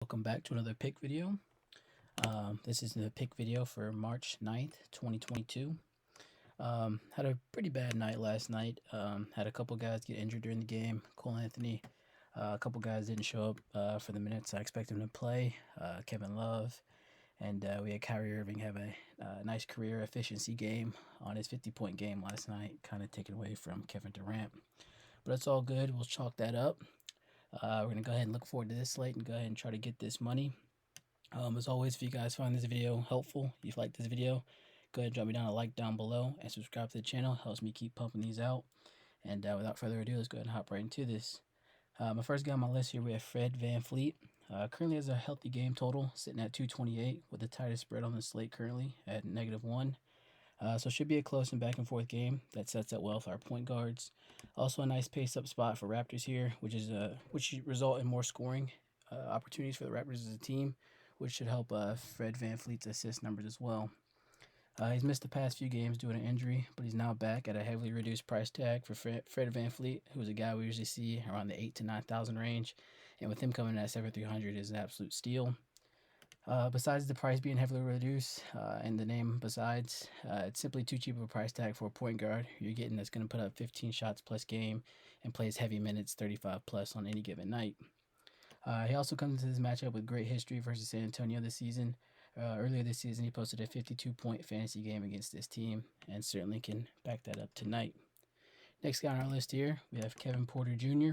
Welcome back to another pick video. This is the pick video for March 9th, 2022. Had a pretty bad night last night. Had a couple guys get injured during the game. Cole Anthony, a couple guys didn't show up for the minutes I expected them to play. Kevin Love, and we had Kyrie Irving have a nice career efficiency game on his 50-point game last night, kind of taken away from Kevin Durant. But it's all good. We'll chalk that up. We're going to go ahead and look forward to this slate and go ahead and try to get this money. As always, if you guys find this video helpful, if you like this video, go ahead and drop me down a like down below and subscribe to the channel. It helps me keep pumping these out. And without further ado, let's go ahead and hop right into this. My first guy on my list here, we have Fred VanFleet. Currently has a healthy game total, sitting at 228 with the tightest spread on the slate currently at -1. So it should be a close and back and forth game that sets up well for our point guards. Also a nice pace up spot for Raptors here, which should result in more scoring opportunities for the Raptors as a team, which should help Fred VanFleet's assist numbers as well. He's missed the past few games due to an injury, but he's now back at a heavily reduced price tag for Fred VanFleet, who's a guy we usually see around the 8,000 to 9,000 range, and with him coming in at 7,300 is an absolute steal. Besides the price being heavily reduced and the name besides, it's simply too cheap of a price tag for a point guard you're getting that's going to put up 15 shots plus game and plays heavy minutes 35 plus on any given night. He also comes into this matchup with great history versus San Antonio this season. Earlier this season, he posted a 52-point fantasy game against this team and certainly can back that up tonight. Next guy on our list here, we have Kevin Porter Jr.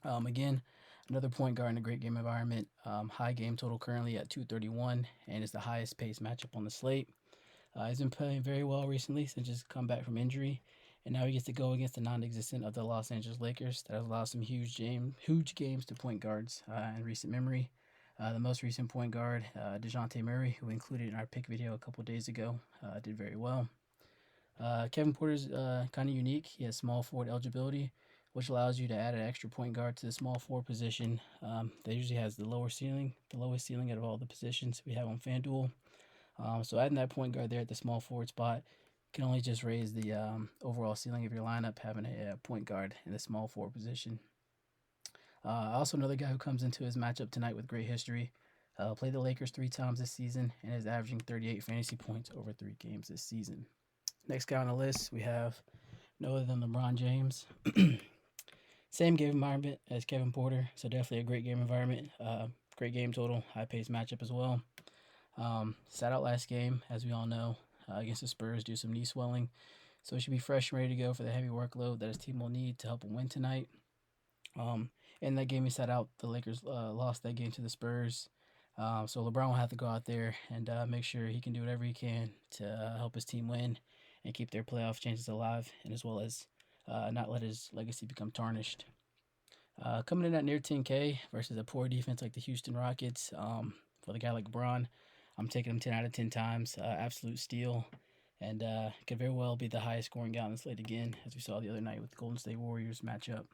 Again, another point guard in a great game environment. High game total currently at 231 and is the highest pace matchup on the slate. He's been playing very well recently since his comeback from injury, and now he gets to go against the non-existent of the Los Angeles Lakers that has allowed some huge games to point guards in recent memory. The most recent point guard, DeJounte Murray, who we included in our pick video a couple days ago, did very well. Kevin Porter's kind of unique. He has small forward eligibility, which allows you to add an extra point guard to the small forward position. That usually has the lowest ceiling out of all the positions we have on Fanduel. So adding that point guard there at the small forward spot can only just raise the overall ceiling of your lineup, having a point guard in the small forward position. Also, another guy who comes into his matchup tonight with great history. Played the Lakers 3 times this season and is averaging 38 fantasy points over 3 games this season. Next guy on the list, we have no other than LeBron James. Same game environment as Kevin Porter, so definitely a great game environment. Great game total, high pace matchup as well. Sat out last game, as we all know, against the Spurs due to some knee swelling. So he should be fresh and ready to go for the heavy workload that his team will need to help him win tonight. In that game he sat out, the Lakers lost that game to the Spurs. So LeBron will have to go out there and make sure he can do whatever he can to help his team win and keep their playoff chances alive, and as well as not let his legacy become tarnished. Coming in at near 10K versus a poor defense like the Houston Rockets, for the guy like LeBron, I'm taking him 10 out of 10 times. Absolute steal, and could very well be the highest scoring guy on the slate again, as we saw the other night with the Golden State Warriors matchup.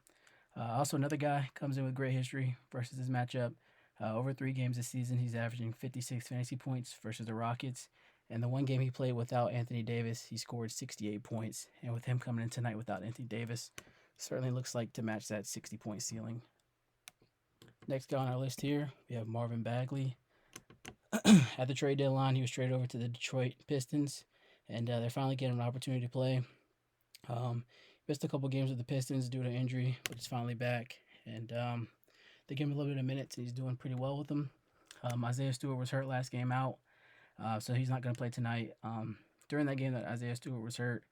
Also, another guy comes in with great history versus his matchup. Over 3 games this season, he's averaging 56 fantasy points versus the Rockets. And the one game he played without Anthony Davis, he scored 68 points. And with him coming in tonight without Anthony Davis, certainly looks like to match that 60-point ceiling. Next guy on our list here, we have Marvin Bagley. At the trade deadline, he was traded over to the Detroit Pistons, and they're finally getting an opportunity to play. Missed a couple games with the Pistons due to injury, but he's finally back. And they give him a little bit of minutes, and he's doing pretty well with them. Isaiah Stewart was hurt last game out, so he's not going to play tonight. During that game that Isaiah Stewart was hurt,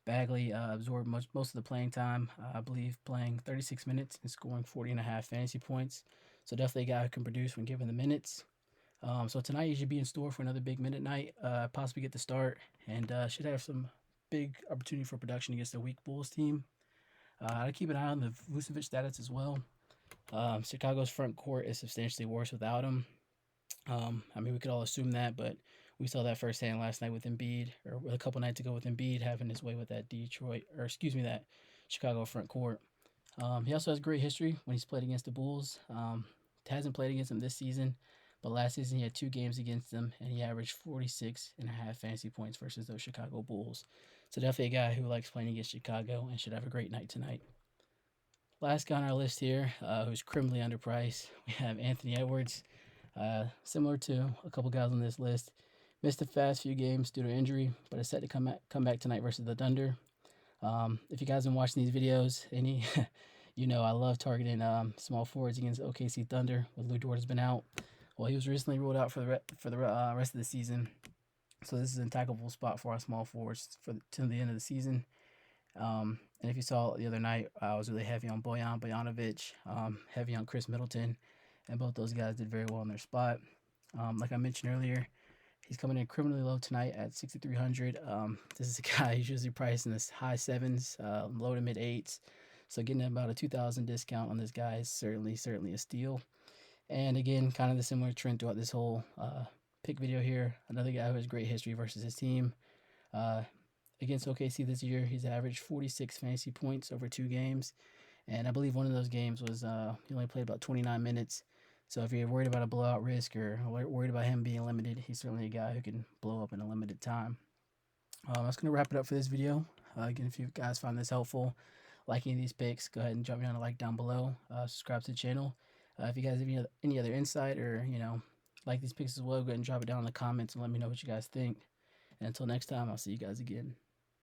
Bagley absorbed most of the playing time, I believe playing 36 minutes and scoring 40.5 fantasy points. So definitely a guy who can produce when given the minutes. So tonight he should be in store for another big minute night, possibly get the start, and should have some big opportunity for production against the weak Bulls team. I keep an eye on the Vucevic status as well. Chicago's front court is substantially worse without him. I mean, we could all assume that, but we saw that firsthand last night with Embiid, or a couple nights ago with Embiid having his way with that that Chicago front court. He also has great history when he's played against the Bulls. Hasn't played against them this season, but last season he had 2 games against them, and he averaged 46.5 fantasy points versus those Chicago Bulls. So definitely a guy who likes playing against Chicago and should have a great night tonight. Last guy on our list here, who's criminally underpriced, we have Anthony Edwards. Similar to a couple guys on this list, missed the fast few games due to injury, but is set to come back tonight versus the Thunder. If you guys have been watching these videos, you know I love targeting small forwards against OKC Thunder. With Lou Dort has been out. Well, he was recently ruled out for the rest of the season, so this is an attackable spot for our small forwards to the end of the season. And if you saw the other night, I was really heavy on Bojan Bojanovic, heavy on Chris Middleton, and both those guys did very well in their spot. Like I mentioned earlier, he's coming in criminally low tonight at 6,300. This is a guy who's usually priced in the high sevens, low to mid eights. So getting about a 2,000 discount on this guy is certainly a steal. And again, kind of the similar trend throughout this whole pick video here. Another guy who has great history versus his team. Against OKC this year, he's averaged 46 fantasy points over 2 games. And I believe one of those games was he only played about 29 minutes. So if you're worried about a blowout risk or worried about him being limited, he's certainly a guy who can blow up in a limited time. That's going to wrap it up for this video. Again, if you guys found this helpful, liking these picks, go ahead and drop me on a like down below. Subscribe to the channel. If you guys have any other insight or, like these picks as well, go ahead and drop it down in the comments and let me know what you guys think. And until next time, I'll see you guys again.